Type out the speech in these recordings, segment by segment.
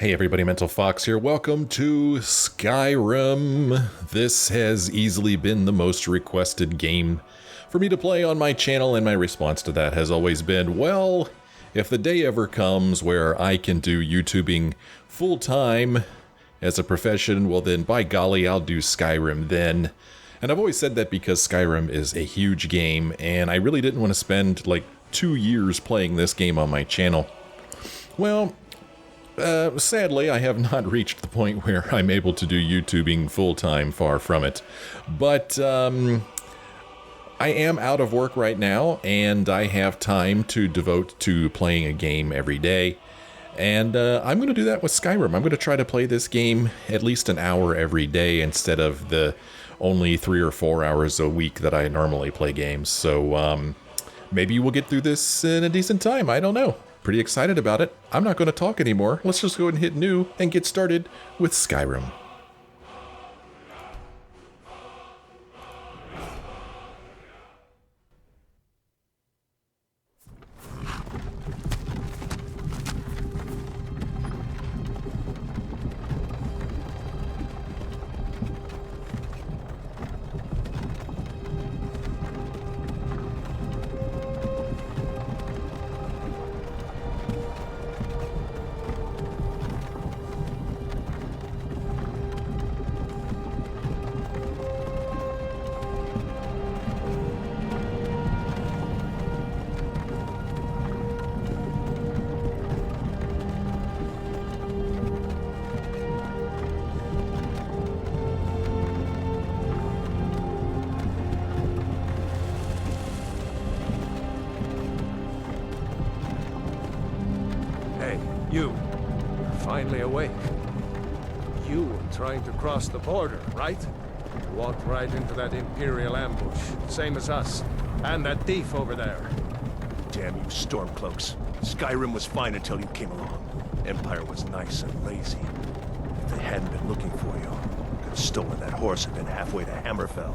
Hey everybody, Mental Fox here. Welcome to Skyrim. This has easily been the most requested game for me to play on my channel, and my response to that has always been, well, if the day ever comes where I can do YouTubing full-time as a profession, well then, by golly, I'll do Skyrim then. And I've always said that because Skyrim is a huge game, and I really didn't want to spend like 2 years playing this game on my channel. Well, sadly, I have not reached the point where I'm able to do YouTubing full-time, far from it. But I am out of work right now, and I have time to devote to playing a game every day. And I'm going to do that with Skyrim. I'm going to try to play this game at least an hour every day instead of the only 3 or 4 hours a week that I normally play games. So maybe we'll get through this in a decent time. I don't know. Pretty excited about it. I'm not going to talk anymore. Let's just go ahead and hit new and get started with Skyrim. You're finally awake. You were trying to cross the border, right? Walked right into that Imperial ambush, same as us. And that thief over there. Damn you, Stormcloaks. Skyrim was fine until you came along. Empire was nice and lazy. If they hadn't been looking for you, could have stolen that horse and been halfway to Hammerfell.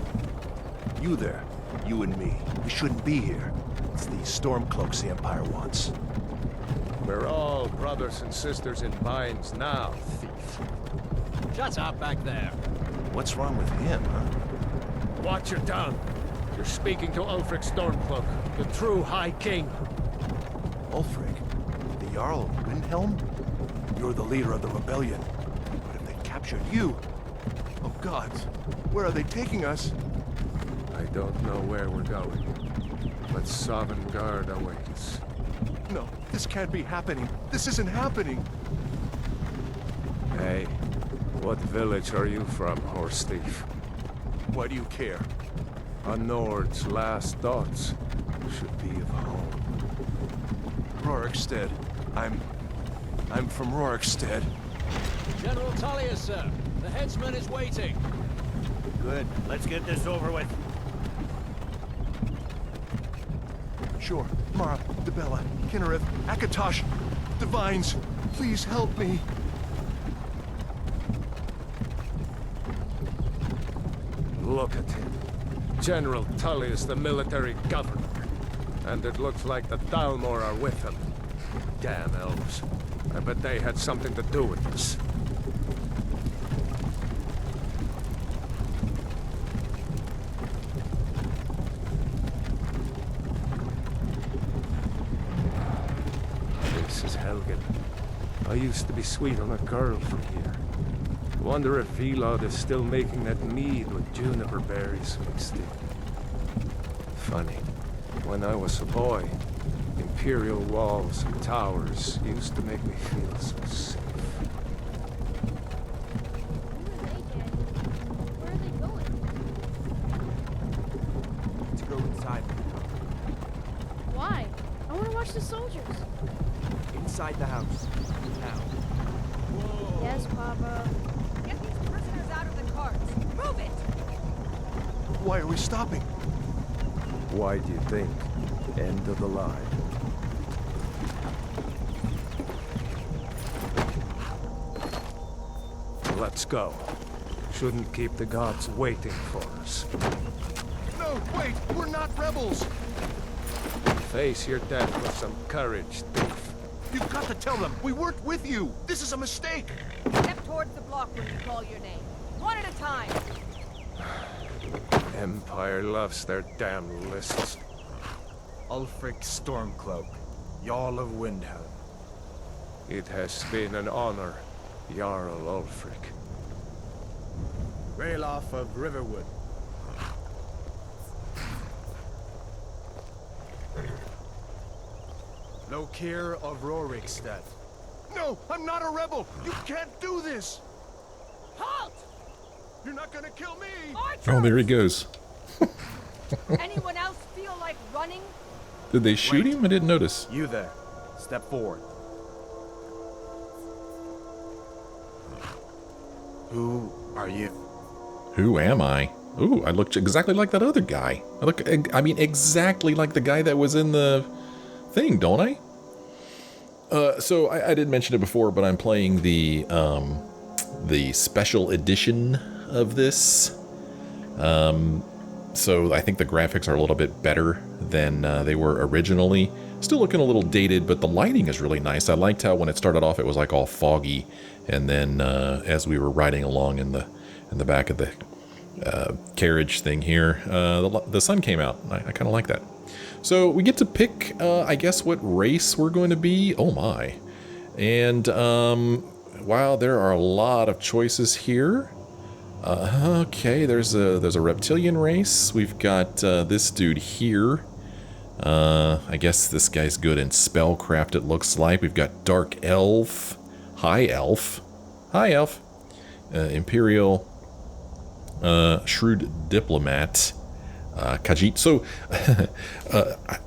You there, you and me, we shouldn't be here. It's these Stormcloaks the Empire wants. We're all brothers and sisters in binds now, thief. Shut up back there. What's wrong with him, huh? Watch your tongue. You're speaking to Ulfric Stormcloak, the true High King. Ulfric? The Jarl of Windhelm? You're the leader of the rebellion. But if they captured you... Oh gods, where are they taking us? I don't know where we're going, but Sovngarde awaits. No, this can't be happening. This isn't happening. Hey, what village are you from, horse thief? Why do you care? A Nord's last thoughts should be of home. Rorikstead. I'm from Rorikstead. General Tullius, sir. The headsman is waiting. Good. Let's get this over with. Sure. Mara, Debella, Kinnereth, Akatosh, Divines, please help me. Look at him. General Tullius, the military governor. And it looks like the Thalmor are with him. Damn elves. I bet they had something to do with this. This is Helgen. I used to be sweet on a girl from here. Wonder if Velod is still making that mead with juniper berries mixed in. Funny. When I was a boy, Imperial walls and towers used to make me feel so safe. Where are they going? To go inside. Why? I want to watch the soldiers. Inside the house. Now. Yes, Papa. Get these prisoners out of the carts. Move it! Why are we stopping? Why do you think? End of the line. Let's go. Shouldn't keep the gods waiting for us. No, wait! We're not rebels! Face your death with some courage, thief. You've got to tell them. We worked with you. This is a mistake. Step towards the block when we call your name. One at a time. Empire loves their damn lists. Ulfric Stormcloak, Jarl of Windhelm. It has been an honor, Jarl Ulfric. Ralof of Riverwood. Lokir of Rorikstead. No, I'm not a rebel. You can't do this. Halt! You're not gonna kill me. Archer! Oh, there he goes. Anyone else feel like running? Did they shoot him? I didn't notice. You there. Step forward. Who are you? Who am I? Ooh, I look exactly like that other guy. I mean, exactly like the guy that was in the thing, don't I? So I did mention it before, but I'm playing the special edition of this. So I think the graphics are a little bit better than they were originally. Still looking a little dated, but the lighting is really nice. I liked how when it started off, it was like all foggy, and then as we were riding along in the back of the carriage thing here, the sun came out. I kind of like that. So we get to pick, I guess, what race we're going to be. Oh my! And wow, there are a lot of choices here. Okay, there's a reptilian race. We've got this dude here. I guess this guy's good in spellcraft, it looks like. We've got Dark Elf, High Elf, Imperial, Shrewd Diplomat, Khajiit. So,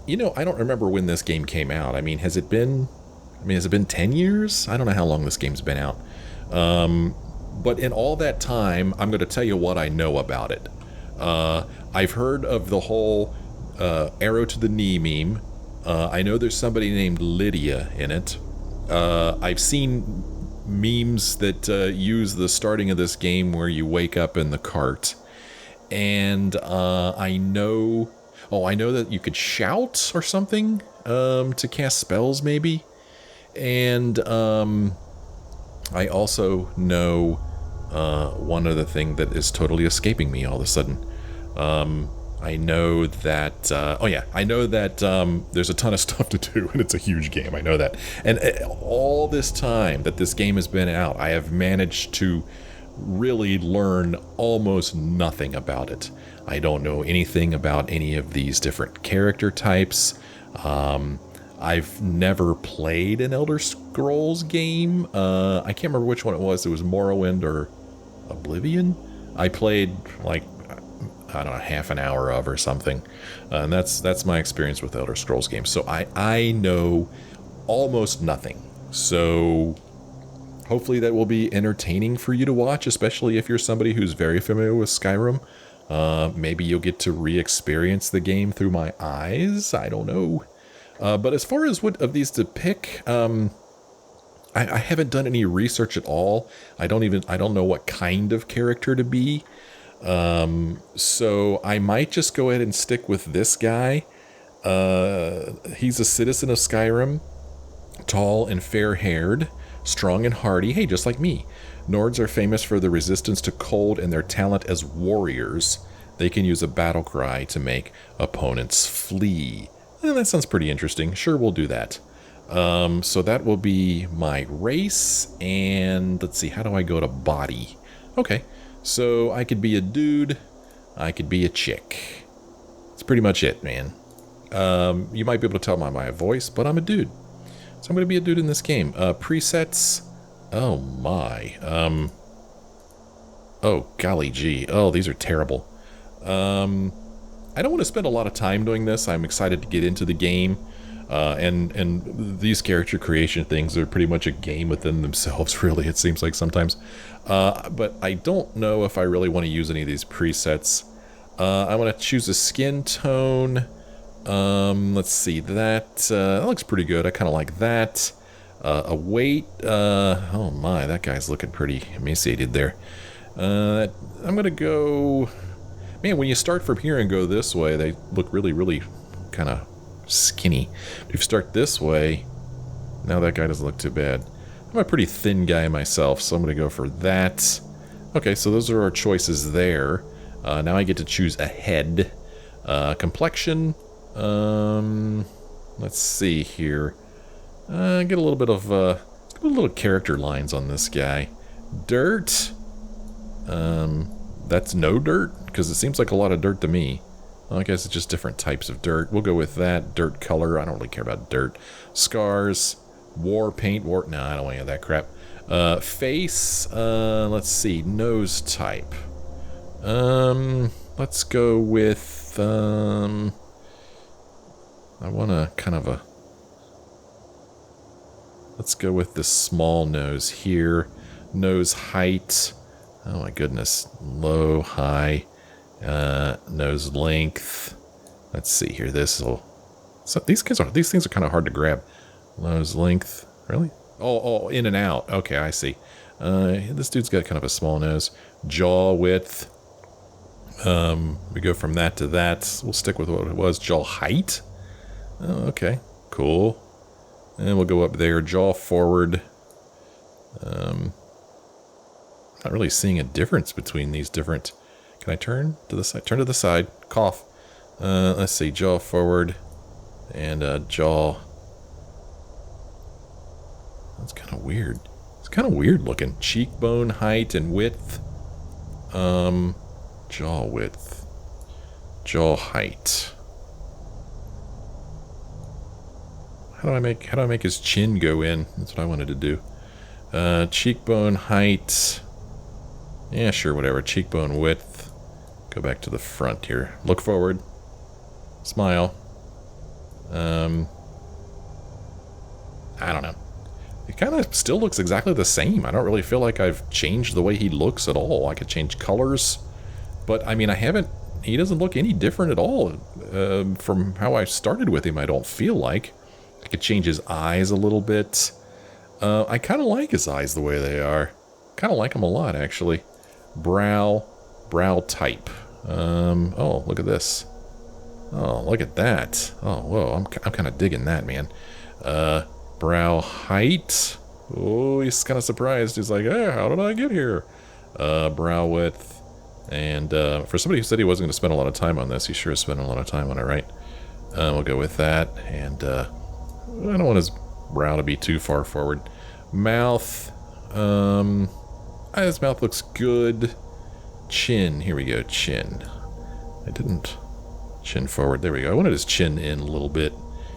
you know, I don't remember when this game came out. I mean, has it been 10 years? I don't know how long this game's been out. But in all that time, I'm going to tell you what I know about it. I've heard of the whole arrow to the knee meme. I know there's somebody named Lydia in it. I've seen memes that use the starting of this game where you wake up in the cart. And I know that you could shout or something to cast spells maybe. And I also know one other thing that is totally escaping me all of a sudden. I know that, there's a ton of stuff to do, and it's a huge game, I know that. And all this time that this game has been out, I have managed to really learn almost nothing about it. I don't know anything about any of these different character types. I've never played an Elder Scrolls game. I can't remember which one it was. It was Morrowind or Oblivion. I played like, I don't know, half an hour of or something. And that's my experience with Elder Scrolls games. So I know almost nothing. So hopefully that will be entertaining for you to watch, especially if you're somebody who's very familiar with Skyrim. Maybe you'll get to re-experience the game through my eyes. I don't know. But as far as what of these to pick, I haven't done any research at all. I don't know what kind of character to be. So I might just go ahead and stick with this guy. He's a citizen of Skyrim, tall and fair-haired, strong and hardy. Hey, just like me. Nords are famous for their resistance to cold and their talent as warriors. They can use a battle cry to make opponents flee. That sounds pretty interesting. Sure, we'll do that. So that will be my race. And let's see, how do I go to body? Okay, so I could be a dude. I could be a chick. That's pretty much it, man. You might be able to tell by my voice, but I'm a dude. So I'm going to be a dude in this game. Presets. Oh, my. Oh, golly gee. Oh, these are terrible. I don't want to spend a lot of time doing this. I'm excited to get into the game. And these character creation things are pretty much a game within themselves, really, it seems like sometimes. But I don't know if I really want to use any of these presets. I want to choose a skin tone. Let's see, that looks pretty good. I kind of like that. A weight. Oh my, that guy's looking pretty emaciated there. I'm going to go... Man, when you start from here and go this way, they look really, really kind of skinny. If you start this way, Now that guy doesn't look too bad. I'm a pretty thin guy myself, so I'm going to go for that. Okay, so those are our choices there. Now I get to choose a head. Complexion. Let's see here. Get a little bit of little character lines on this guy. Dirt. That's no dirt, because it seems like a lot of dirt to me. Well, I guess it's just different types of dirt. We'll go with that. Dirt color. I don't really care about dirt. Scars. War paint. War. No, I don't want any of that crap. Face. Let's see. Nose type. Let's go with. I want a kind of a. Let's go with this small nose here. Nose height. Oh my goodness. Low, high. Nose length. Let's see here. This will. So these things are kind of hard to grab. Nose length. Really? Oh, in and out. Okay, I see. This dude's got kind of a small nose. Jaw width. We go from that to that. We'll stick with what it was. Jaw height. Oh, okay. Cool. And we'll go up there. Jaw forward. Not really seeing a difference between these different. Can I turn to the side? Turn to the side. Cough. Let's see. Jaw forward. And jaw. That's kind of weird. It's kind of weird looking. Cheekbone height and width. Jaw width. Jaw height. How do I make his chin go in? That's what I wanted to do. Cheekbone height. Yeah, sure, whatever. Cheekbone width. Go back to the front here. Look forward. Smile. I don't know. It kind of still looks exactly the same. I don't really feel like I've changed the way he looks at all. I could change colors. But, I mean, I haven't... He doesn't look any different at all from how I started with him, I don't feel like. I could change his eyes a little bit. I kind of like his eyes the way they are. Kind of like them a lot, actually. Brow type. Oh, look at this. Oh, look at that. Oh, whoa, I'm kind of digging that, man. Brow height. Oh, he's kind of surprised. He's like, hey, how did I get here? Brow width. And for somebody who said he wasn't going to spend a lot of time on this, he sure is spending a lot of time on it, right? We'll go with that. And I don't want his brow to be too far forward. Mouth. His mouth looks good. Chin. Here we go. Chin. I didn't. Chin forward. There we go. I wanted his chin in a little bit.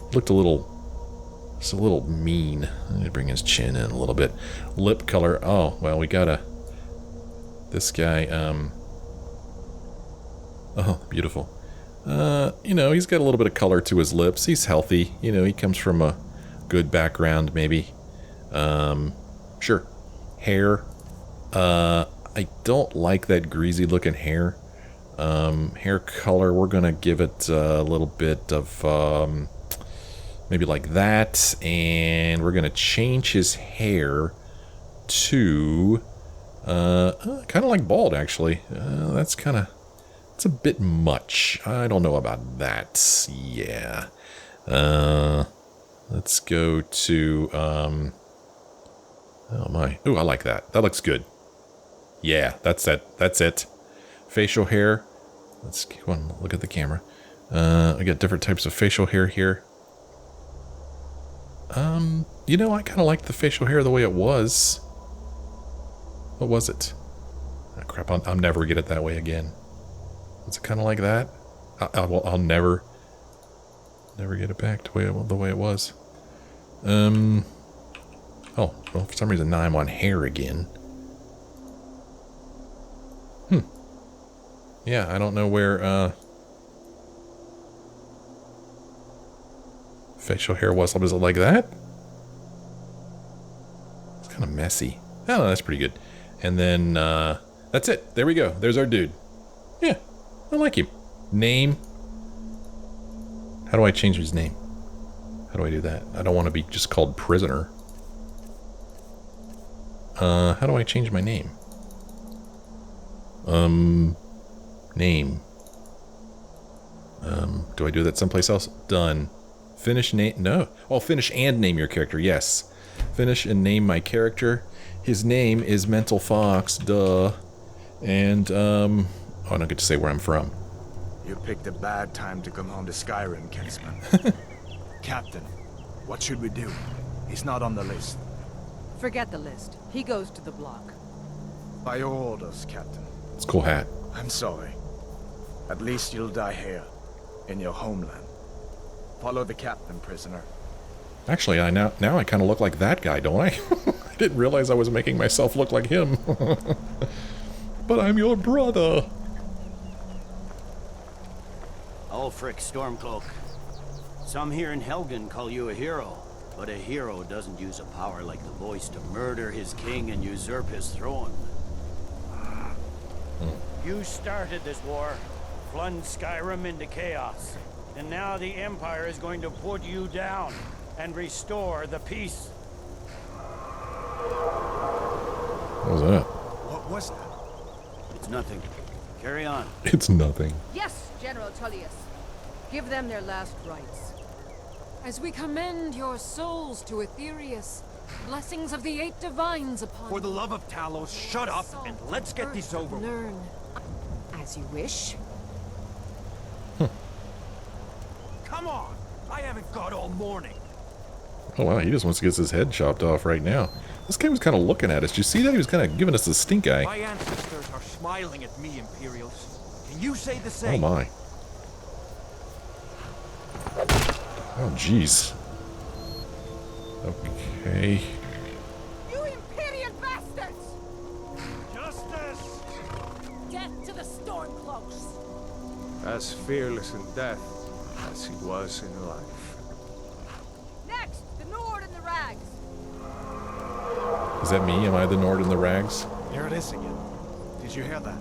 He looked a little... It's a little mean. I'm going to bring his chin in a little bit. Lip color. Oh, well, we gotta... This guy, Oh, beautiful. You know, he's got a little bit of color to his lips. He's healthy. You know, he comes from a good background, maybe. Sure. Hair. I don't like that greasy looking hair. Hair color, we're gonna give it a little bit of, maybe like that. And we're gonna change his hair to, kind of like bald, actually. That's kind of... It's a bit much. I don't know about that. Yeah. Let's go to, oh my. Ooh, I like that. That looks good. Yeah, that's it. That's it. Facial hair. Let's go on, look at the camera. I got different types of facial hair here. You know, I kind of like the facial hair the way it was. What was it? Oh, crap, I'll never get it that way again. Was it kind of like that? I'll never get it back to the way it was. Oh, well, for some reason now I'm on hair again. Yeah, I don't know where, facial hair was. Was it like that? It's kind of messy. Oh, that's pretty good. And then, that's it. There we go. There's our dude. Yeah, I like him. Name. How do I change his name? How do I do that? I don't want to be just called prisoner. How do I change my name? Name. Do I do that someplace else? Done. Finish name... No. Oh, finish and name your character. Yes. Finish and name my character. His name is Mental Fox. Duh. And, oh, I don't get to say where I'm from. You picked a bad time to come home to Skyrim, Kinsman. Captain, what should we do? He's not on the list. Forget the list. He goes to the block. By your orders, Captain. It's a cool hat. I'm sorry. At least you'll die here, in your homeland. Follow the captain, prisoner. Actually, now I kind of look like that guy, don't I? I didn't realize I was making myself look like him. But I'm your brother. Ulfric Stormcloak. Some here in Helgen call you a hero, but a hero doesn't use a power like the voice to murder his king and usurp his throne. You started this war, plunged Skyrim into chaos, and now the Empire is going to put you down and restore the peace. What was that? What was that? It's nothing. Carry on. It's nothing. Yes, General Tullius. Give them their last rites. As we commend your souls to Aetherius, blessings of the 8 divines upon For the love of Talos, shut up and let's get this over with. Learn. As you wish. Come on! I haven't got all morning. Oh wow, he just wants to get his head chopped off right now. This guy was kind of looking at us. Did you see that? He was kind of giving us the stink eye. My ancestors are smiling at me, Imperials. Can you say the Oh same? my. Oh jeez. Okay. You Imperial bastards! Justice! Death to the Stormcloaks! As fearless in death as he was in life. Next, the Nord and the Rags. Is that me? Am I the Nord in the rags? Here it is again. Did you hear that?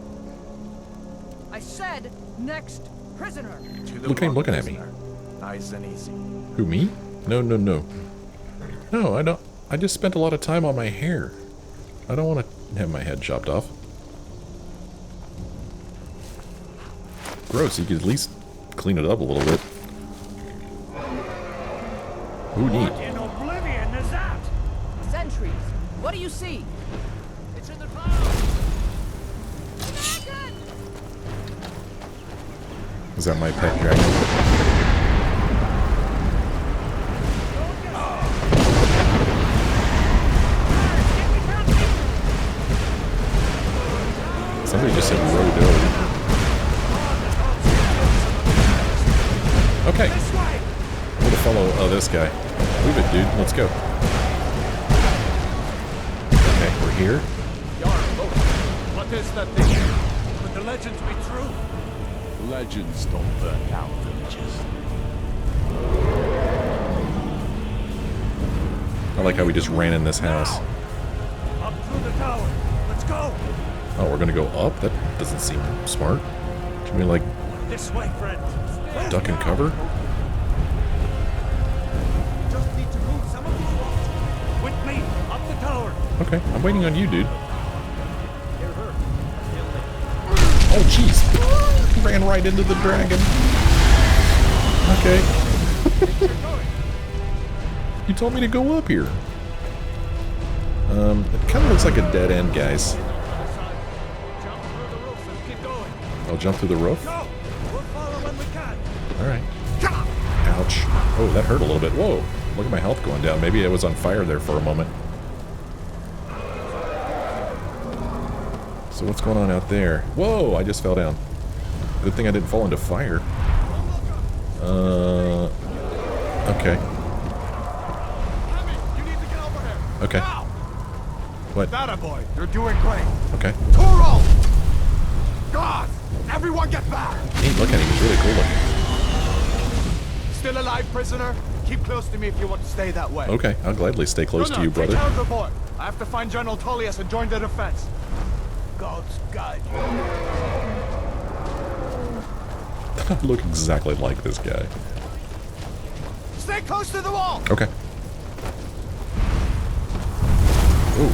I said, next prisoner. To the Look at him block, looking at me. prisoner. Nice and easy. Who, me? No, no, no. No, I don't. I just spent a lot of time on my hair. I don't want to have my head chopped off. Gross, you could at least clean it up a little bit. Who need? What in Oblivion is that? Sentries. What do you see? It's in the clouds! Is that my pet dragon? Somebody just said Rodo. Okay. I'm gonna follow this guy. Move it, dude. Let's go. Okay, we're here. What is that thing? Could the legends be true? Legends don't burn down villages. I like how we just ran in this house. Up through the tower. Let's go! Oh, we're gonna go up? That doesn't seem smart. Should we, like, This way, friend. duck and cover? Just need to move some of these rocks. With me, up the tower. Okay, I'm waiting on you, dude. Oh, jeez. He ran right into the dragon. Okay. You told me to go up here. It kind of looks like a dead end, guys. Jump through the roof and keep going. I'll jump through the roof. Go! We'll follow when we can. Alright. Ouch. Oh, that hurt a little bit. Whoa. Look at my health going down. Maybe I was on fire there for a moment. So what's going on out there? Whoa, I just fell down. Good thing I didn't fall into fire. Okay. You need to get over here. Okay. Now! What? That boy, you're doing great. Okay. Toro! God! Everyone get back! Hey, look at him. He's really cool looking. Still alive, prisoner? Keep close to me if you want to stay that way. Okay, I'll gladly stay close to you, Take brother. care of the boy. I have to find General Tullius and join the defense. God's guide you. I look exactly like this guy. Stay close to the wall! Okay. Ooh.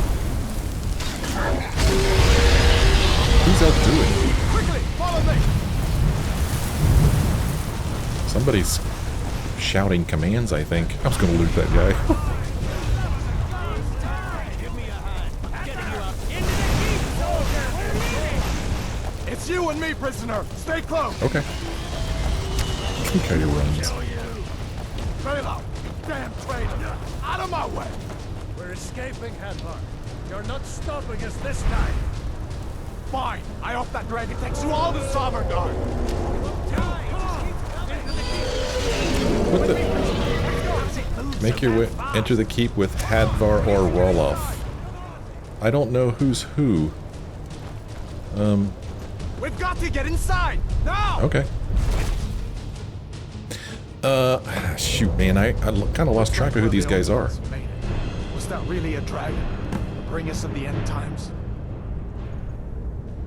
Who's out doing? Quickly, follow me! Somebody's shouting commands, I think. I was going to loot that guy. It's you and me, prisoner. Stay close. Okay. Okay, runs. Ralof, damn traitor. Out of my way. We're escaping, Hadvar. You're not stopping us this time. Fine. I hope that dragon takes you all to Sovereign Guard. What the? Make your way. Enter the keep with Hadvar or Ralof. I don't know who's who. We've got to get inside now. Okay. Shoot, man, I kind of lost track of who these guys are. Was that really a dragon? Bring us of the end times?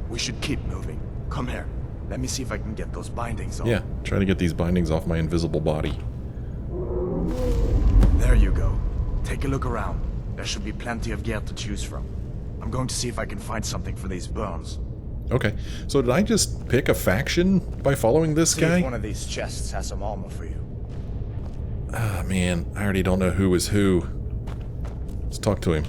We should keep moving. Come here. Let me see if I can get those bindings off. Yeah, trying to get these bindings off my invisible body. There you go. Take a look around. There should be plenty of gear to choose from. I'm going to see if I can find something for these burns. Okay, so did I just pick a faction by following this See guy? if one of these chests has some armor for you. Ah, man, I already don't know who is who. Let's talk to him.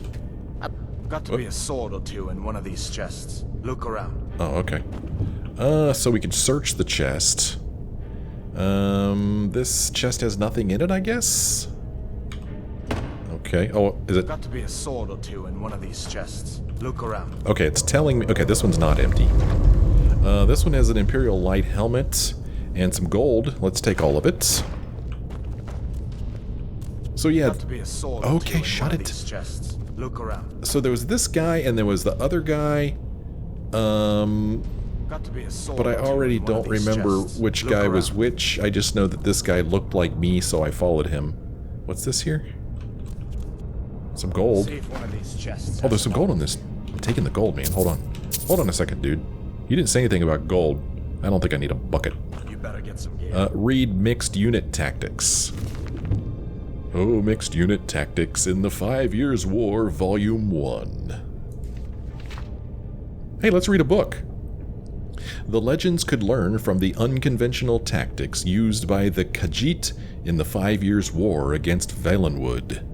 Got to be a sword or two in one of these chests. Look around. Oh, okay. So we could search the chest. This chest has nothing in it, I guess? Okay. Oh, is it? Got to be a sword or two in one of these chests. Look around. Okay, it's telling me... Okay, this one's not empty. This one has an Imperial Light helmet and some gold. Let's take all of it. So yeah... Got to be a sword okay, shut it. These chests. Look around. So there was this guy and there was the other guy. Got to be a sword But I already or two in one don't of these remember chests. which Look guy was around. which. I just know that this guy looked like me, so I followed him. What's this here? Some gold. See if one of these chests Oh, there's some gold on this. I'm taking the gold, man. Hold on. Hold on a second, dude. You didn't say anything about gold. I don't think I need a bucket. You better get some gear. Read Mixed Unit Tactics. Oh, Mixed Unit Tactics in the 5 Years' War, Volume 1. Hey, let's read a book. The legends could learn from the unconventional tactics used by the Khajiit in the 5 Years' War against Valenwood.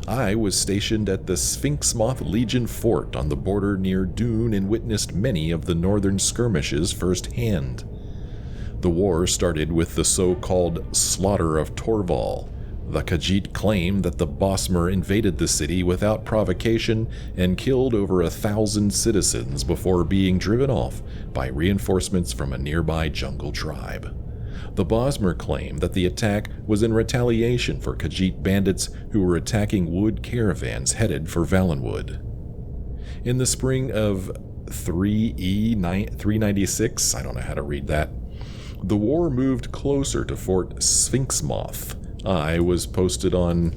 I was stationed at the Sphinxmoth Legion fort on the border near Dune and witnessed many of the northern skirmishes firsthand. The war started with the so-called Slaughter of Torval. The Khajiit claim that the Bosmer invaded the city without provocation and killed over 1,000 citizens before being driven off by reinforcements from a nearby jungle tribe. The Bosmer claim that the attack was in retaliation for Khajiit bandits who were attacking wood caravans headed for Valenwood. In the spring of 396, I don't know how to read that, the war moved closer to Fort Sphinxmoth. I was posted on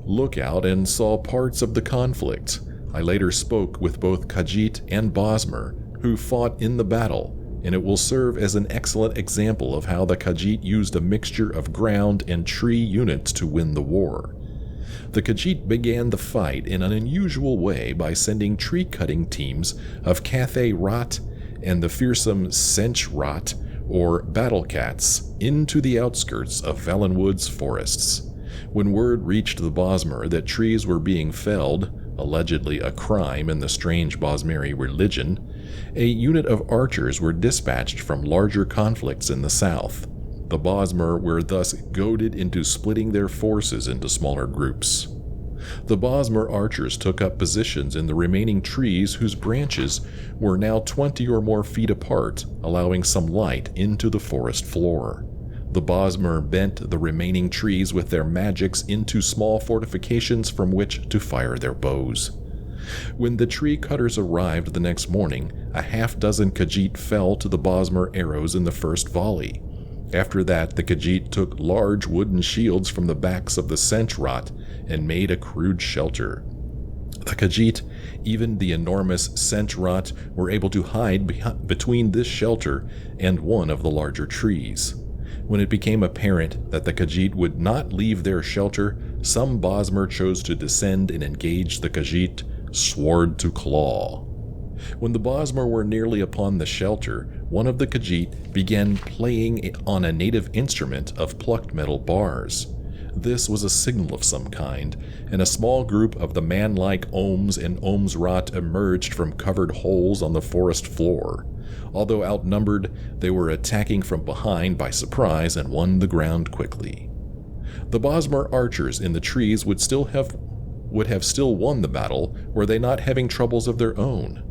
lookout and saw parts of the conflict. I later spoke with both Khajiit and Bosmer, who fought in the battle, and it will serve as an excellent example of how the Khajiit used a mixture of ground and tree units to win the war. The Khajiit began the fight in an unusual way by sending tree-cutting teams of Cathay Rat and the fearsome Sench Rat, or battle cats, into the outskirts of Valenwood's forests. When word reached the Bosmer that trees were being felled, allegedly a crime in the strange Bosmeri religion, a unit of archers were dispatched from larger conflicts in the south. The Bosmer were thus goaded into splitting their forces into smaller groups. The Bosmer archers took up positions in the remaining trees whose branches were now 20 or more feet apart, allowing some light into the forest floor. The Bosmer bent the remaining trees with their magics into small fortifications from which to fire their bows. When the tree cutters arrived the next morning, a half-dozen Khajiit fell to the Bosmer arrows in the first volley. After that, the Khajiit took large wooden shields from the backs of the Senchrat and made a crude shelter. The Khajiit, even the enormous Senchrat, were able to hide between this shelter and one of the larger trees. When it became apparent that the Khajiit would not leave their shelter, some Bosmer chose to descend and engage the Khajiit, sword to claw. When the Bosmer were nearly upon the shelter, one of the Khajiit began playing on a native instrument of plucked metal bars. This was a signal of some kind, and a small group of the man-like Ohms and Ohms Rot emerged from covered holes on the forest floor. Although outnumbered, they were attacking from behind by surprise and won the ground quickly. The Bosmer archers in the trees would have still won the battle were they not having troubles of their own.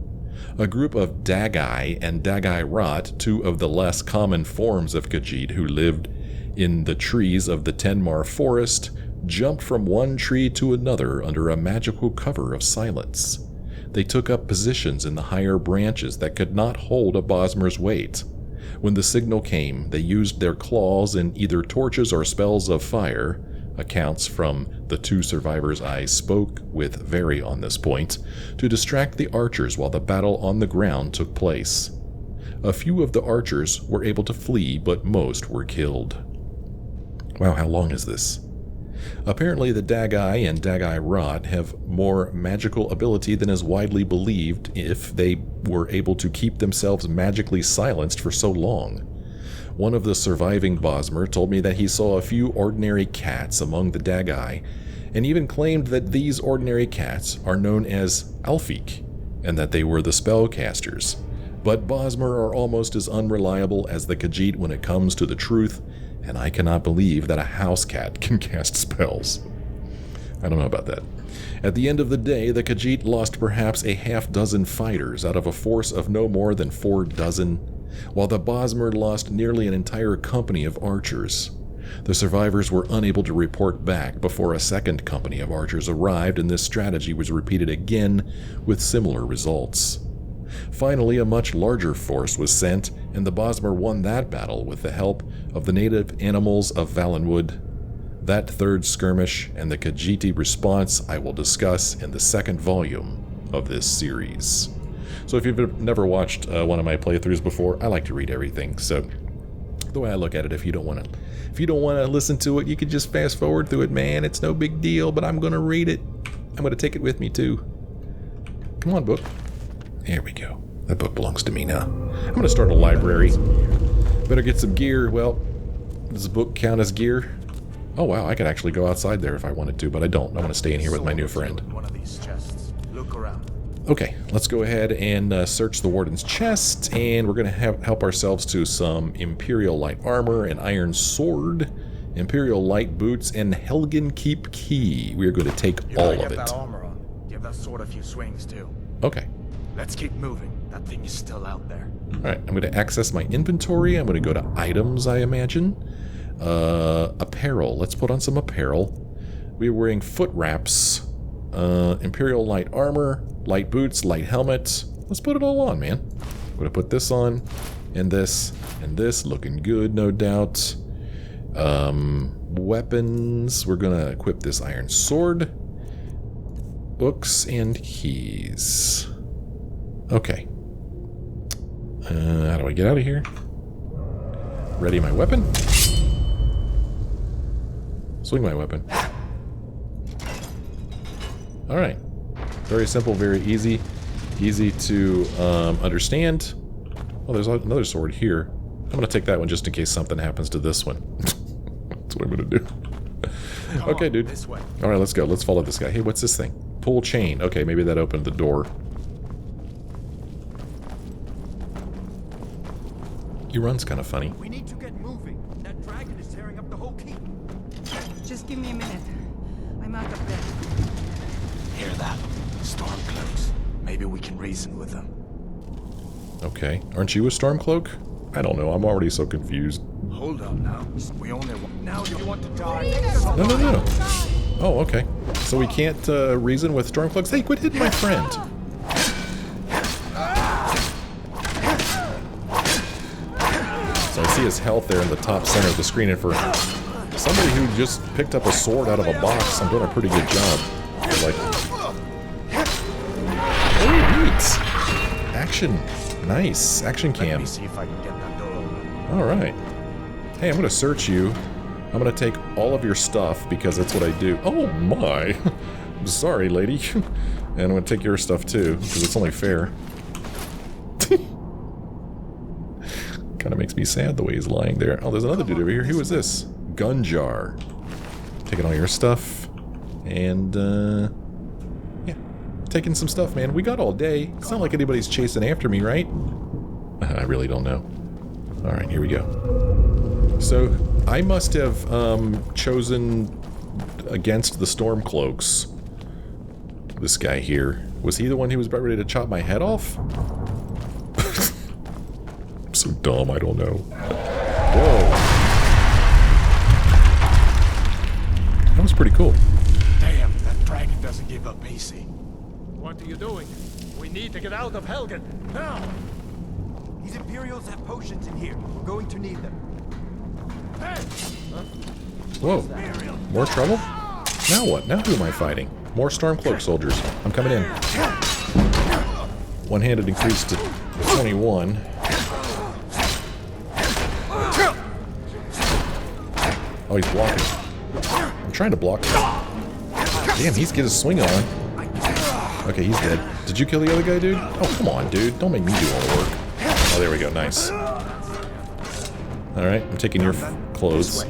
A group of Dagai and Dagai Rot, two of the less common forms of Khajiit who lived in the trees of the Tenmar forest, jumped from one tree to another under a magical cover of silence. They took up positions in the higher branches that could not hold a Bosmer's weight. When the signal came, they used their claws in either torches or spells of fire. Accounts from the two survivors I spoke with vary on this point, to distract the archers while the battle on the ground took place. A few of the archers were able to flee, but most were killed. Wow, how long is this? Apparently the Dagai and Dagai Rot have more magical ability than is widely believed if they were able to keep themselves magically silenced for so long. One of the surviving Bosmer told me that he saw a few ordinary cats among the Dagai, and even claimed that these ordinary cats are known as Alfik, and that they were the spellcasters. But Bosmer are almost as unreliable as the Khajiit when it comes to the truth, and I cannot believe that a house cat can cast spells. I don't know about that. At the end of the day, the Khajiit lost perhaps a half-dozen fighters out of a force of no more than 4 dozen, while the Bosmer lost nearly an entire company of archers. The survivors were unable to report back before a second company of archers arrived, and this strategy was repeated again with similar results. Finally, a much larger force was sent, and the Bosmer won that battle with the help of the native animals of Valenwood. That third skirmish and the Khajiiti response I will discuss in the second volume of this series. So if you've never watched one of my playthroughs before, I like to read everything, so the way I look at it, if you don't want to listen to it, you could just fast forward through it, man. It's no big deal, but I'm going to read it. I'm going to take it with me, too. Come on, book. Here we go. That book belongs to me now. I'm going to start a library. Better get some gear. Well, does the book count as gear? Oh, wow. I could actually go outside there if I wanted to, but I don't. I want to stay in here with my new friend. One of these chests. Look around. Okay, let's go ahead and search the Warden's chest, and we're going to help ourselves to some Imperial Light Armor, an Iron Sword, Imperial Light Boots, and Helgen Keep Key. We are going to take all of it. That armor on. Give that sword a few swings, too. Okay. Let's keep moving. That thing is still out there. Alright, I'm going to access my inventory. I'm going to go to items, I imagine. Apparel. Let's put on some apparel. We're wearing foot wraps, Imperial Light Armor, light boots, light helmet. Let's put it all on, man. I'm going to put this on, and this, looking good, no doubt. Weapons. We're going to equip this Iron Sword. Books and keys. Okay. How do I get out of here? Ready my weapon. Swing my weapon. Alright. Very simple, very easy. Easy to understand. Oh, there's another sword here. I'm going to take that one just in case something happens to this one. That's what I'm going to do. Okay, dude. Alright, let's go. Let's follow this guy. Hey, what's this thing? Pull chain. Okay, maybe that opened the door. He runs kind of funny. We need to get moving. That dragon is tearing up the whole keep. Just give me a minute. I'm out of breath. Hear that? Stormcloaks. Maybe we can reason with them. Okay. Aren't you a Stormcloak? I don't know. I'm already so confused. Hold on now. We only want... Now you want to die? No. Oh, okay. So we can't reason with Stormcloaks? Hey, quit hitting my friend. So I see his health there in the top center of the screen, and for somebody who just picked up a sword out of a box, I'm doing a pretty good job. Like, oh, neat. Action. Nice. Action cam. Let me see if I can get that door open. Alright. Hey, I'm going to search you. I'm going to take all of your stuff because that's what I do. Oh my. I'm sorry, lady. And I'm going to take your stuff too because it's only fair. Kind of makes me sad the way he's lying there. Oh, there's another dude over here. Who is this? Gunjar. Taking all your stuff. And, yeah. Taking some stuff, man. We got all day. It's not like anybody's chasing after me, right? I really don't know. Alright, here we go. So, I must have, chosen against the Stormcloaks. This guy here. Was he the one who was about ready to chop my head off? I'm so dumb, I don't know. Whoa. That was pretty cool. Damn, that dragon doesn't give up easy. What are you doing? We need to get out of Helgen, now! These Imperials have potions in here. We're going to need them. Hey! Whoa. More trouble? Now what? Now who am I fighting? More Stormcloak soldiers. I'm coming in. One-handed increase to 21. Oh, he's blocking. I'm trying to block. Damn, he's get his swing on. Okay, he's dead. Did you kill the other guy, dude? Oh, come on, dude. Don't make me do all the work. Oh, there we go. Nice. Alright, I'm taking your clothes.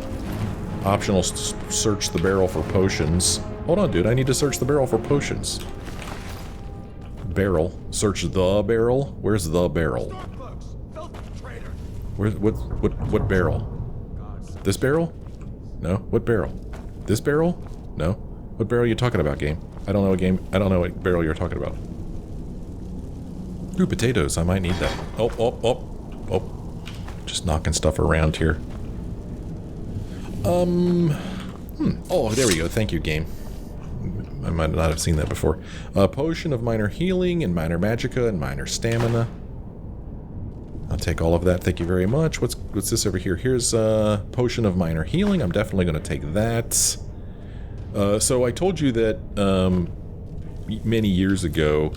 Optional search the barrel for potions. Hold on, dude. I need to search the barrel for potions. Barrel. Search the barrel? Where's the barrel? Where's what barrel? This barrel? No. What barrel? This barrel? No. What barrel are you talking about, game? I don't know what game. I don't know what barrel you're talking about. Ooh, potatoes. I might need that. Oh. Just knocking stuff around here. Oh, there we go. Thank you, game. I might not have seen that before. Potion of minor healing and minor magicka and minor stamina. I'll take all of that. Thank you very much. What's this over here? Here's a potion of minor healing. I'm definitely going to take that. So I told you that many years ago,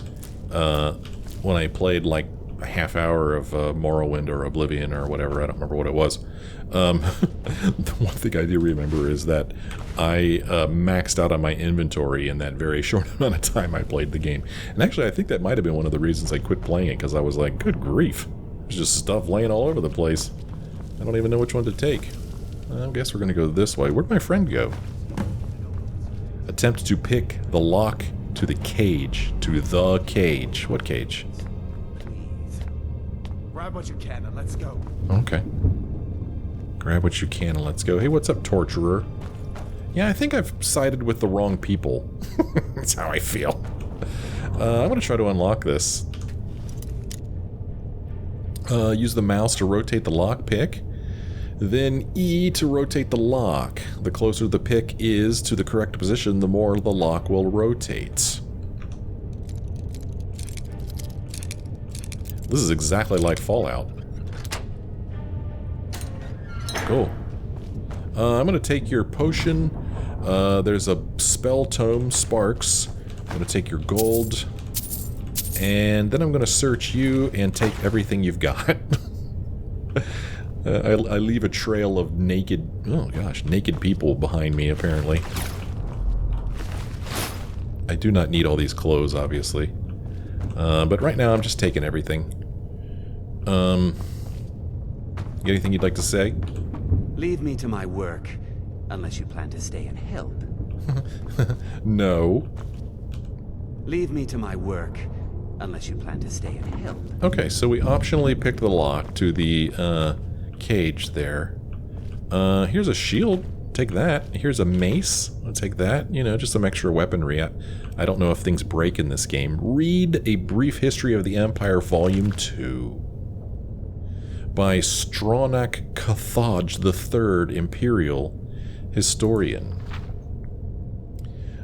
when I played like a half hour of Morrowind or Oblivion or whatever, I don't remember what it was. The one thing I do remember is that I maxed out on my inventory in that very short amount of time I played the game. And actually, I think that might have been one of the reasons I quit playing it, because I was like, good grief. There's just stuff laying all over the place. I don't even know which one to take. I guess we're going to go this way. Where'd my friend go? Attempt to pick the lock to the cage. To the cage. What cage? Please. Grab what you can and let's go. Okay. Grab what you can and let's go. Hey, what's up, torturer? Yeah, I think I've sided with the wrong people. That's how I feel. I'm going to try to unlock this. Use the mouse to rotate the lock pick. Then E to rotate the lock. The closer the pick is to the correct position, the more the lock will rotate. This is exactly like Fallout. Cool. I'm going to take your potion. There's a spell tome, Sparks. I'm going to take your gold. And then I'm going to search you and take everything you've got. I leave a trail of naked... Oh gosh, naked people behind me, apparently. I do not need all these clothes, obviously. But right now I'm just taking everything. You got anything you'd like to say? Leave me to my work, unless you plan to stay and help. No. Leave me to my work, unless you plan to stay and help. Okay, so we optionally picked the lock to the cage there. Here's a shield. Take that. Here's a mace. I'll take that. You know, just some extra weaponry. I don't know if things break in this game. Read A Brief History of the Empire, Volume 2. By Stronach Cathodge III, Imperial Historian.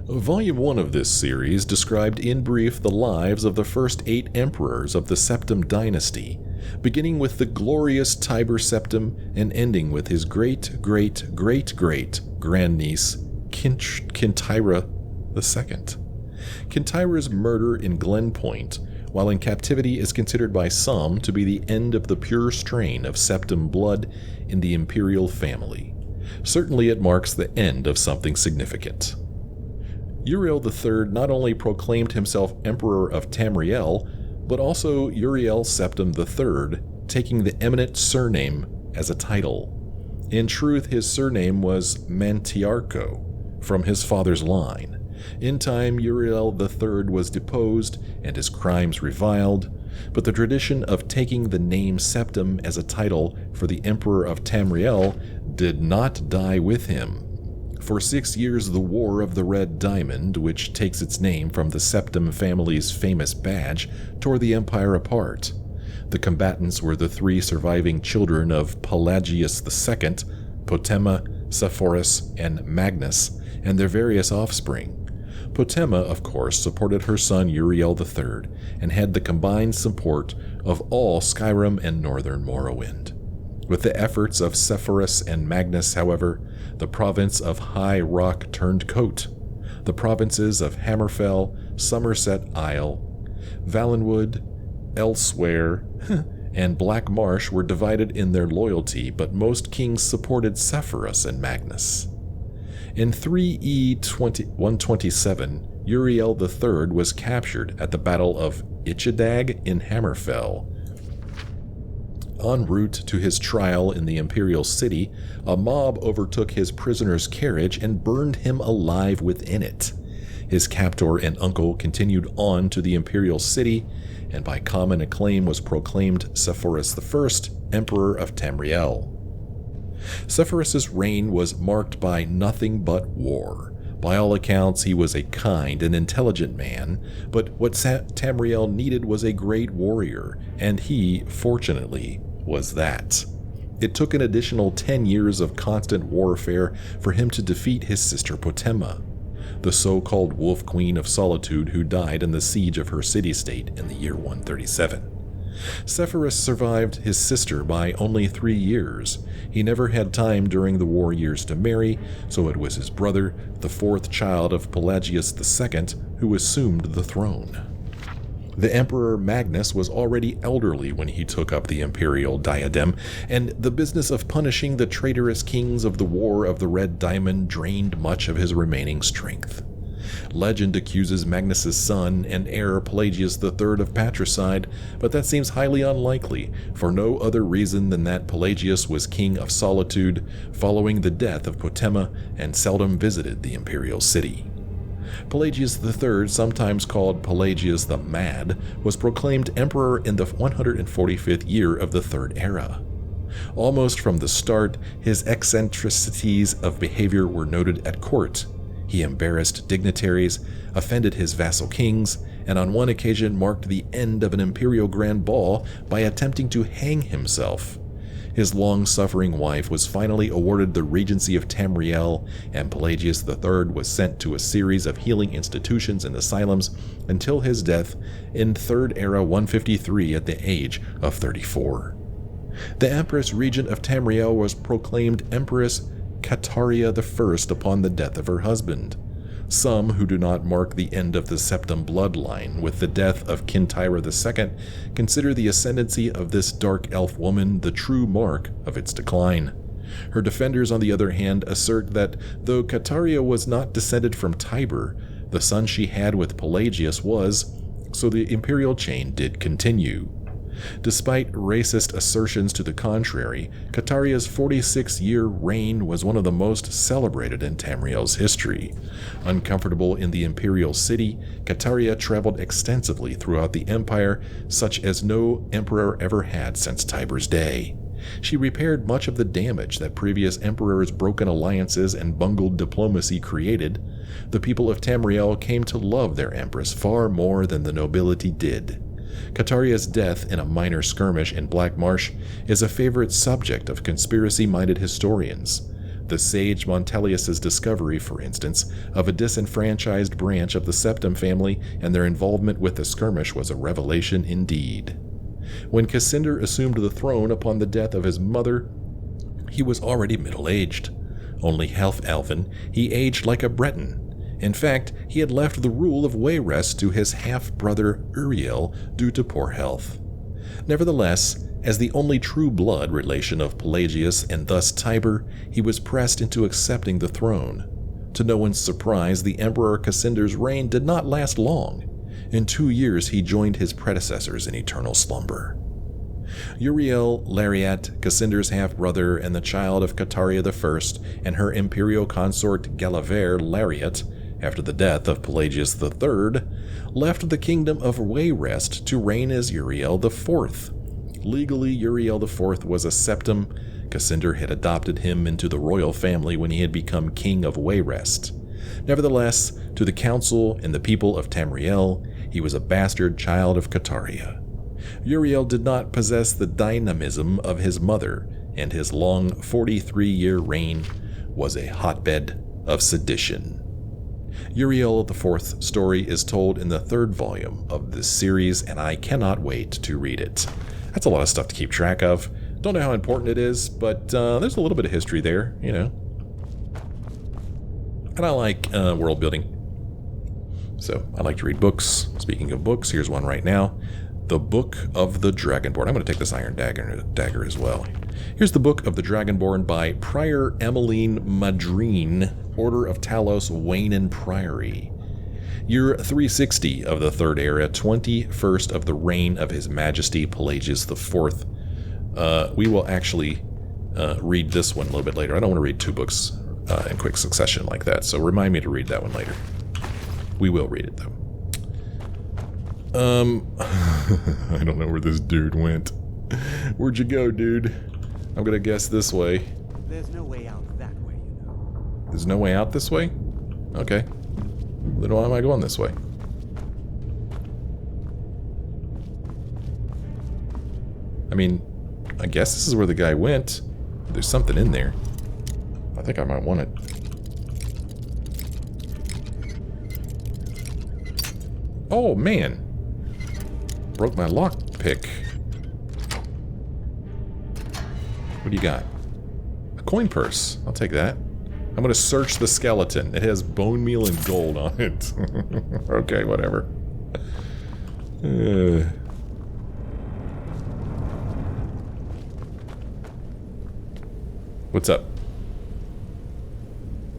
Volume 1 of this series described in brief the lives of the first 8 emperors of the Septim dynasty, beginning with the glorious Tiber Septim and ending with his great-great-great-great-grandniece, Kintyra II. Kintyra's murder in Glenpoint, while in captivity, is considered by some to be the end of the pure strain of Septim blood in the imperial family. Certainly it marks the end of something significant. Uriel III not only proclaimed himself Emperor of Tamriel, but also Uriel Septim III, taking the eminent surname as a title. In truth, his surname was Mantiarco, from his father's line. In time, Uriel III was deposed and his crimes reviled, but the tradition of taking the name Septim as a title for the Emperor of Tamriel did not die with him. For 6 years, the War of the Red Diamond, which takes its name from the Septim family's famous badge, tore the empire apart. The combatants were the 3 surviving children of Pelagius II, Potema, Sepphoris, and Magnus, and their various offspring. Potema, of course, supported her son Uriel III, and had the combined support of all Skyrim and northern Morrowind. With the efforts of Sepphoris and Magnus, however, the province of High Rock turned coat. The provinces of Hammerfell, Somerset Isle, Valenwood, Elsewhere, and Black Marsh were divided in their loyalty, but most kings supported Sepphoris and Magnus. In 3E127, Uriel III was captured at the Battle of Ichidag in Hammerfell. En route to his trial in the Imperial City, a mob overtook his prisoner's carriage and burned him alive within it. His captor and uncle continued on to the Imperial City, and by common acclaim was proclaimed Sepphoris I, Emperor of Tamriel. Sepphoris' reign was marked by nothing but war. By all accounts, he was a kind and intelligent man, but what Tamriel needed was a great warrior, and he, fortunately, was that. It took an additional 10 years of constant warfare for him to defeat his sister Potema, the so-called Wolf Queen of Solitude who died in the siege of her city-state in the year 137. Sepphoris survived his sister by only 3 years. He never had time during the war years to marry, so it was his brother, the 4th child of Pelagius II, who assumed the throne. The Emperor Magnus was already elderly when he took up the imperial diadem, and the business of punishing the traitorous kings of the War of the Red Diamond drained much of his remaining strength. Legend accuses Magnus's son and heir Pelagius III of patricide, but that seems highly unlikely, for no other reason than that Pelagius was king of Solitude following the death of Potema and seldom visited the imperial city. Pelagius III, sometimes called Pelagius the Mad, was proclaimed emperor in the 145th year of the Third Era. Almost from the start, his eccentricities of behavior were noted at court. He embarrassed dignitaries, offended his vassal kings, and on one occasion marked the end of an imperial grand ball by attempting to hang himself. His long-suffering wife was finally awarded the regency of Tamriel, and Pelagius III was sent to a series of healing institutions and asylums until his death in Third Era 153 at the age of 34. The Empress Regent of Tamriel was proclaimed Empress Cataria I upon the death of her husband. Some who do not mark the end of the Septim bloodline with the death of Kintyra II consider the ascendancy of this dark elf woman the true mark of its decline. Her defenders, on the other hand, assert that though Cataria was not descended from Tiber, the son she had with Pelagius was, so the imperial chain did continue. Despite racist assertions to the contrary, Cataria's 46-year reign was one of the most celebrated in Tamriel's history. Uncomfortable in the imperial city, Cataria traveled extensively throughout the empire, such as no emperor ever had since Tiber's day. She repaired much of the damage that previous emperors' broken alliances and bungled diplomacy created. The people of Tamriel came to love their empress far more than the nobility did. Cataria's death in a minor skirmish in Black Marsh is a favorite subject of conspiracy-minded historians. The sage Montelius's discovery, for instance, of a disenfranchised branch of the Septim family and their involvement with the skirmish was a revelation indeed. When Cassander assumed the throne upon the death of his mother, he was already middle-aged. Only half-elven, he aged like a Breton. In fact, he had left the rule of Wayrest to his half-brother Uriel due to poor health. Nevertheless, as the only true blood relation of Pelagius and thus Tiber, he was pressed into accepting the throne. To no one's surprise, the Emperor Cassander's reign did not last long. In 2 years, he joined his predecessors in eternal slumber. Uriel Lariat, Cassinder's half-brother and the child of Kataria I and her imperial consort Galaver Lariat, after the death of Pelagius III, left the kingdom of Wayrest to reign as Uriel IV. Legally, Uriel IV was a septim. Cassinder had adopted him into the royal family when he had become king of Wayrest. Nevertheless, to the council and the people of Tamriel, he was a bastard child of Kataria. Uriel did not possess the dynamism of his mother, and his long 43-year reign was a hotbed of sedition. Uriel IV's story is told in the 3rd volume of this series, and I cannot wait to read it. That's a lot of stuff to keep track of. Don't know how important it is, but there's a little bit of history there, you know. And I like world building. So I like to read books. Speaking of books, here's one right now. The Book of the Dragonborn. I'm going to take this iron dagger as well. Here's the Book of the Dragonborn by Prior Emmeline Madrine, Order of Talos, Wayne Priory. Year 360 of the Third Era, 21st of the reign of His Majesty Pelagius IV. We will actually read this one a little bit later. I don't want to read 2 books in quick succession like that, so remind me to read that one later. We will read it, though. I don't know where this dude went. Where'd you go, dude? I'm gonna guess this way. There's no way out that way, you know. There's no way out this way? Okay. Then why am I going this way? I mean, I guess this is where the guy went. There's something in there. I think I might want it. Oh, man. Broke my lockpick. What do you got? A coin purse. I'll take that. I'm going to search the skeleton. It has bone meal and gold on it. Okay, whatever. What's up?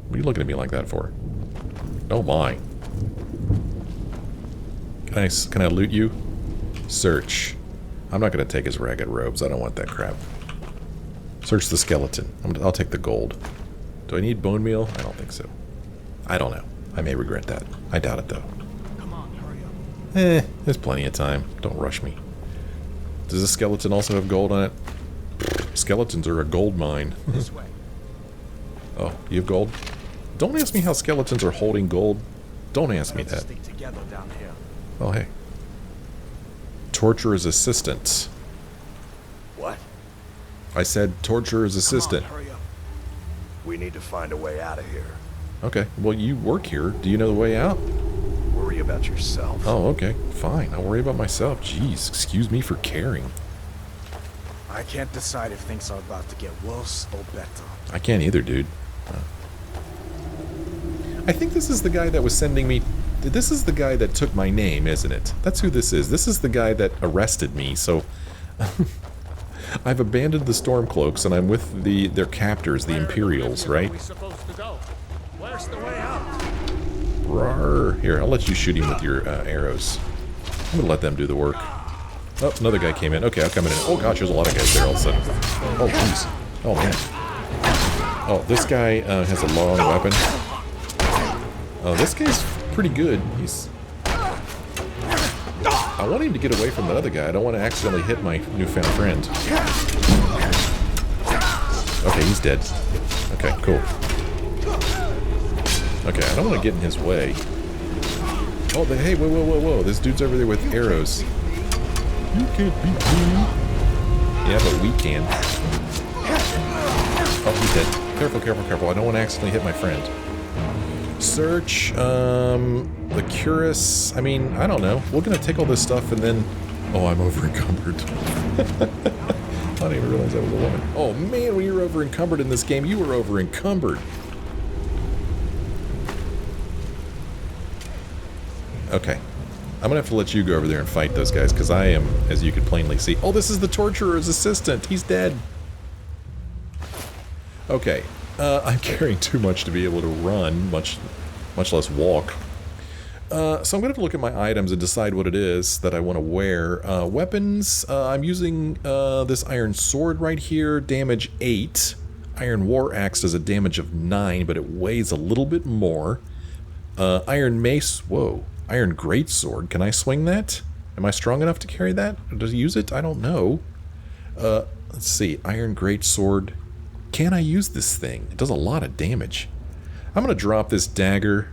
What are you looking at me like that for? Oh my. Can I loot you? Search. I'm not going to take his ragged robes. I don't want that crap. Search the skeleton. I'll take the gold. Do I need bone meal? I don't think so. I don't know. I may regret that. I doubt it, though. Come on, hurry up. There's plenty of time. Don't rush me. Does this skeleton also have gold on it? Skeletons are a gold mine. This way. Oh, you have gold? Don't ask me how skeletons are holding gold. Don't ask me that. Stick together down here. Oh, hey. Torturer's assistant. What? I said torturer's assistant. Come on, hurry up. We need to find a way out of here. Okay, well, you work here. Do you know the way out? Worry about yourself. Oh, okay. Fine. I'll worry about myself. Jeez, excuse me for caring. I can't decide if things are about to get worse or better. I can't either, dude. I think this is the guy that was sending me... This is the guy that took my name, isn't it? That's who this is. This is the guy that arrested me, so... I've abandoned the Stormcloaks, and I'm with their captors, the Imperials, right? Where's the way out? Rawr. Here, I'll let you shoot him with your arrows. I'm gonna let them do the work. Oh, another guy came in. Okay, I'm coming in. Oh gosh, there's a lot of guys there all of a sudden. Oh, jeez. Oh, man. Oh, this guy has a long weapon. Oh, this guy's pretty good. I want him to get away from that other guy. I don't want to accidentally hit my newfound friend. Okay, he's dead. Okay, cool. Okay, I don't want to get in his way. Oh, hey, whoa. This dude's over there with arrows. You can't beat me. Yeah, but we can. Oh, he's dead. Careful. I don't want to accidentally hit my friend. Search, the Curus. I mean, I don't know. We're gonna take all this stuff and then... Oh, I'm over encumbered. I didn't even realize I was a woman. Oh man, when you're over encumbered in this game, you were over encumbered. Okay. I'm gonna have to let you go over there and fight those guys, because I am, as you can plainly see... Oh, this is the Torturer's assistant! He's dead! Okay. I'm carrying too much to be able to run, much less walk. So I'm going to have to look at my items and decide what it is that I want to wear. Weapons, I'm using this iron sword right here, damage 8. Iron war axe does a damage of 9, but it weighs a little bit more. Iron mace, whoa. Iron greatsword, can I swing that? Am I strong enough to carry that? Does he use it? I don't know. Let's see, iron greatsword. Can I use this thing? It does a lot of damage. I'm going to drop this dagger.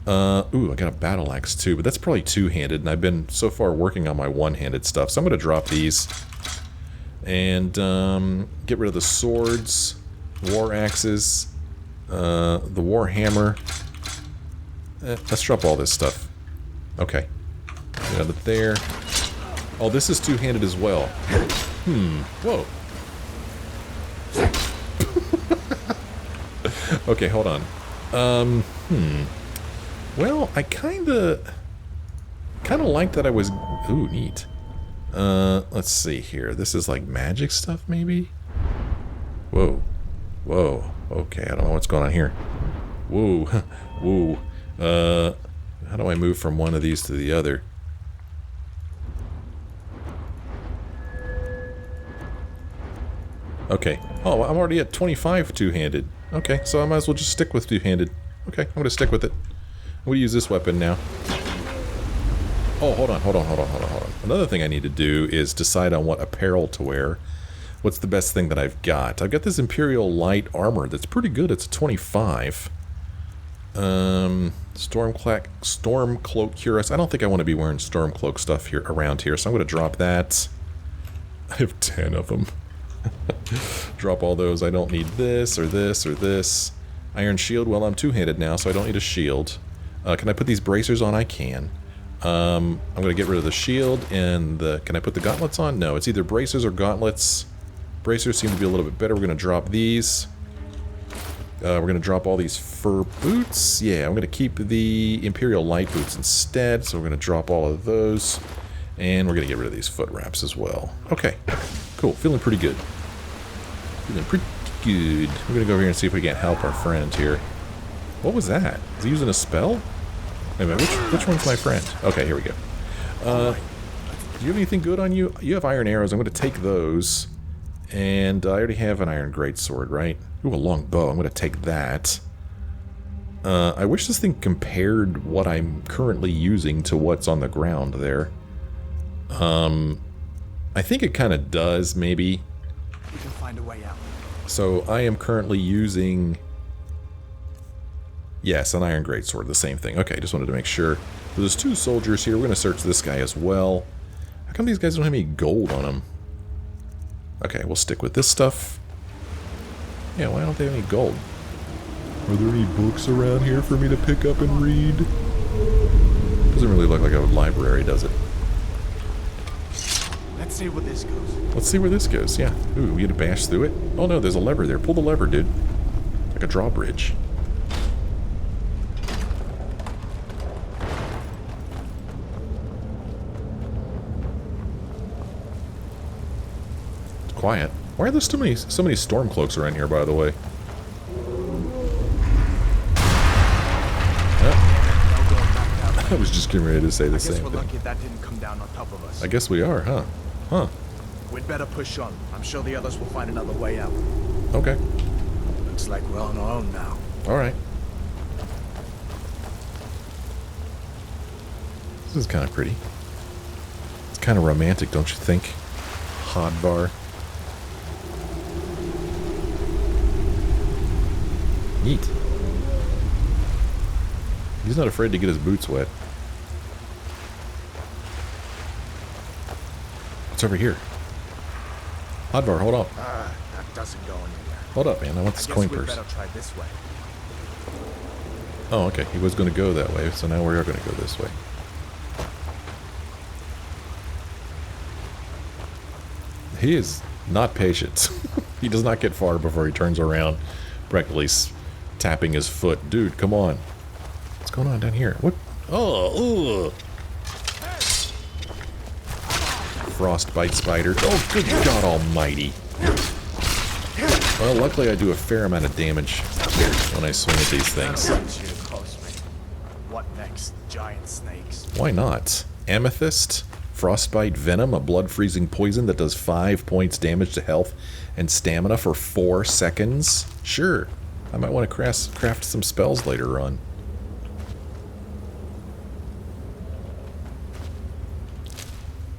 Ooh, I got a battle axe too, but that's probably two-handed, and I've been so far working on my one-handed stuff, so I'm going to drop these. And, get rid of the swords, war axes, the war hammer. Let's drop all this stuff. Okay. Get out of there. Oh, this is two-handed as well. Whoa. Okay, hold on. Well, I kinda like that I was... Ooh, neat. Let's see here. This is like magic stuff, maybe? Whoa. Whoa. Okay, I don't know what's going on here. Whoa. Whoa. How do I move from one of these to the other? Okay. Oh, I'm already at 25 two-handed. Okay, so I might as well just stick with two-handed. Okay, I'm gonna stick with it. I'm gonna use this weapon now. Oh, hold on. Another thing I need to do is decide on what apparel to wear. What's the best thing that I've got? I've got this Imperial light armor that's pretty good. It's a 25. Stormcloak cuirass. I don't think I want to be wearing Stormcloak stuff here around here, so I'm gonna drop that. I have 10 of them. Drop all those. I don't need this or this or this. Iron shield. Well, I'm two-handed now, so I don't need a shield. Can I put these bracers on? I can. I'm going to get rid of the shield and the... Can I put the gauntlets on? No, it's either bracers or gauntlets. Bracers seem to be a little bit better. We're going to drop these. We're going to drop all these fur boots. Yeah, I'm going to keep the Imperial light boots instead, so we're going to drop all of those. And we're going to get rid of these foot wraps as well. Okay, cool. Feeling pretty good. Feeling pretty good. We're going to go over here and see if we can't help our friend here. What was that? Is he using a spell? Wait a minute, which one's my friend? Okay, here we go. Do you have anything good on you? You have iron arrows. I'm going to take those. And I already have an iron greatsword, right? Ooh, a long bow. I'm going to take that. I wish this thing compared what I'm currently using to what's on the ground there. I think it kind of does, maybe. We can find a way out. So I am currently using... Yes, an iron greatsword, the same thing. Okay, just wanted to make sure. So there's two soldiers here. We're going to search this guy as well. How come these guys don't have any gold on them? Okay, we'll stick with this stuff. Yeah, why don't they have any gold? Are there any books around here for me to pick up and read? Doesn't really look like a library, does it? Let's see where this goes. Let's see where this goes, yeah. Ooh, we get to bash through it? Oh no, there's a lever there. Pull the lever, dude. Like a drawbridge. Quiet. Why are there so many Stormcloaks around here, by the way? I was just getting ready to say the same thing. I guess we're lucky that didn't come down on top of us. I guess we are, huh? Huh. We'd better push on. I'm sure the others will find another way out. Okay. Looks like we're on our own now. Alright. This is kind of pretty. It's kind of romantic, don't you think? Hadvar. Neat. He's not afraid to get his boots wet. What's over here? Hadvar, hold up. That doesn't go anywhere. Hold up, man. I want this coin purse. Better try this way. Oh, okay. He was going to go that way, so now we are going to go this way. He is not patient. He does not get far before he turns around, practically tapping his foot. Dude, come on. What's going on down here? What? Oh, ugh. Frostbite spider. Oh, good God almighty. Well, luckily I do a fair amount of damage when I swing at these things. What next? Just giant snakes. Why not? Amethyst, frostbite venom, a blood-freezing poison that does 5 points damage to health and stamina for 4 seconds. Sure, I might want to craft some spells later on.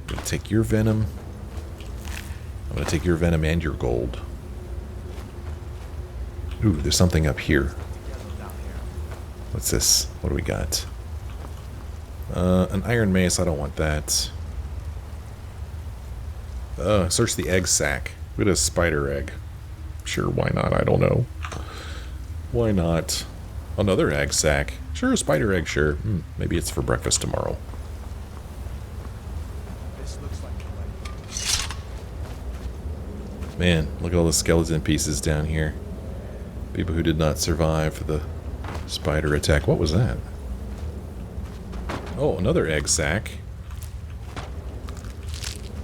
I'm going to take your venom. I'm going to take your venom and your gold. Ooh, there's something up here. What's this? What do we got? An iron mace. I don't want that. Search the egg sack. Look at a spider egg. Sure, why not? I don't know. Why not? Another egg sack. Sure, a spider egg, sure. Maybe it's for breakfast tomorrow. This looks like the way. Man, look at all the skeleton pieces down here. People who did not survive the spider attack. What was that? Oh, another egg sack.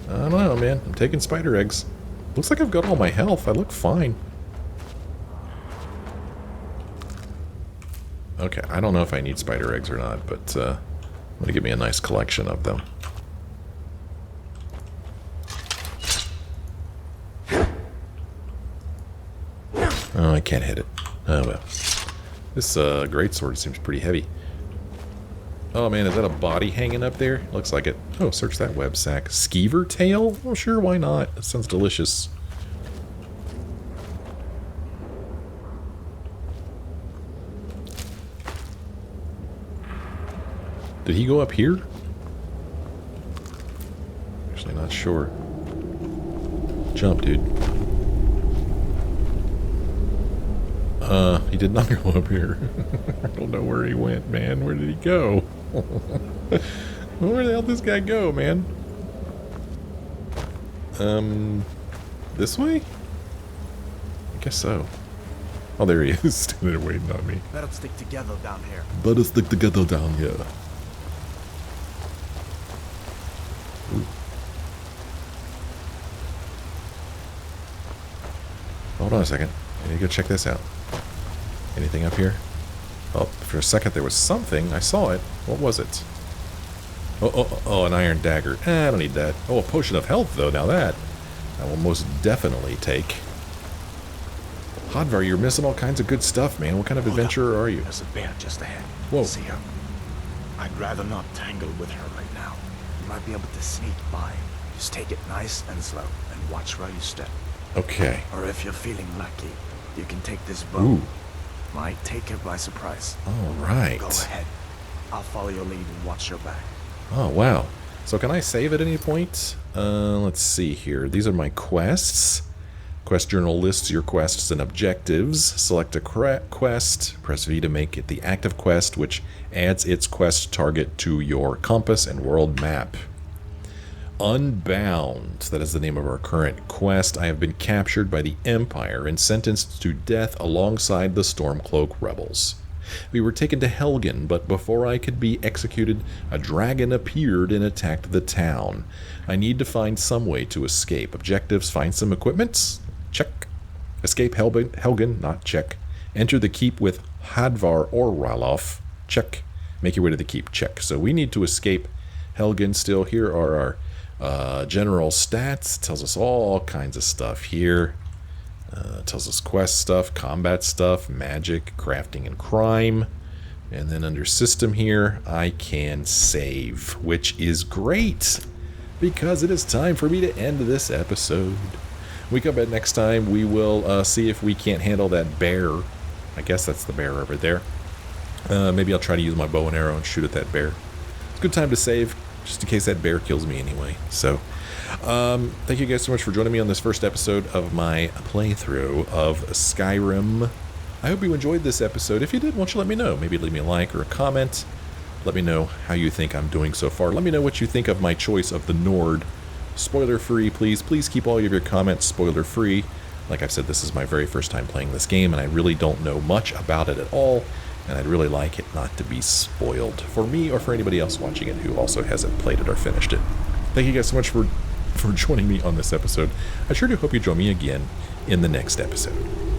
I don't know, man. I'm taking spider eggs. Looks like I've got all my health. I look fine. Okay, I don't know if I need spider eggs or not, but I'm going to give me a nice collection of them. Oh, I can't hit it. Oh, well. This greatsword seems pretty heavy. Oh, man, is that a body hanging up there? Looks like it. Oh, search that web sack. Skeever tail? Oh, sure, why not? That sounds delicious. Did he go up here? Actually, not sure. Jump, dude. He did not go up here. I don't know where he went, man. Where did he go? Where the hell did this guy go, man? This way? I guess so. Oh, there he is, standing there waiting on me. Better stick together down here. Better stick together down here. Ooh. Hold on a second. I need to go check this out. Anything up here? Oh, for a second there was something. I saw it. What was it? Oh, an iron dagger. I don't need that. Oh, a potion of health, though. Now that I will most definitely take. Hadvar, you're missing all kinds of good stuff, man. What kind of adventurer are you? There's a bear just ahead. Whoa. See her? I'd rather not tangle with her right now. You might be able to sneak by. Just take it nice and slow, and watch where you step. Okay. Or if you're feeling lucky, you can take this bow. Ooh. Might take her by surprise. All right. Go ahead. I'll follow your lead and watch your back. Oh, wow. So can I save at any point? Let's see here. These are my quests. Quest journal lists your quests and objectives. Select a quest. Press V to make it the active quest, which adds its quest target to your compass and world map. Unbound. That is the name of our current quest. I have been captured by the Empire and sentenced to death alongside the Stormcloak rebels. We were taken to Helgen, but before I could be executed, a dragon appeared and attacked the town. I need to find some way to escape. Objectives: find some equipment. Check. Escape Helgen. Not check. Enter the keep with Hadvar or Ralof. Check. Make your way to the keep. Check. So we need to escape Helgen still. Here are our general stats. It tells us all kinds of stuff here. Tells us quest stuff, combat stuff, magic, crafting, and crime. And then under system here, I can save, which is great because it is time for me to end this episode. When we come back next time, we will see if we can't handle that bear. I guess that's the bear over there. Maybe I'll try to use my bow and arrow and shoot at that bear. It's a good time to save, just in case that bear kills me anyway. So, thank you guys so much for joining me on this first episode of my playthrough of Skyrim. I hope you enjoyed this episode. If you did, why don't you let me know? Maybe leave me a like or a comment. Let me know how you think I'm doing so far. Let me know what you think of my choice of the Nord. Spoiler-free, please. Please keep all of your comments spoiler-free. Like I've said, this is my very first time playing this game, and I really don't know much about it at all. And I'd really like it not to be spoiled for me or for anybody else watching it who also hasn't played it or finished it. Thank you guys so much for joining me on this episode. I sure do hope you join me again in the next episode.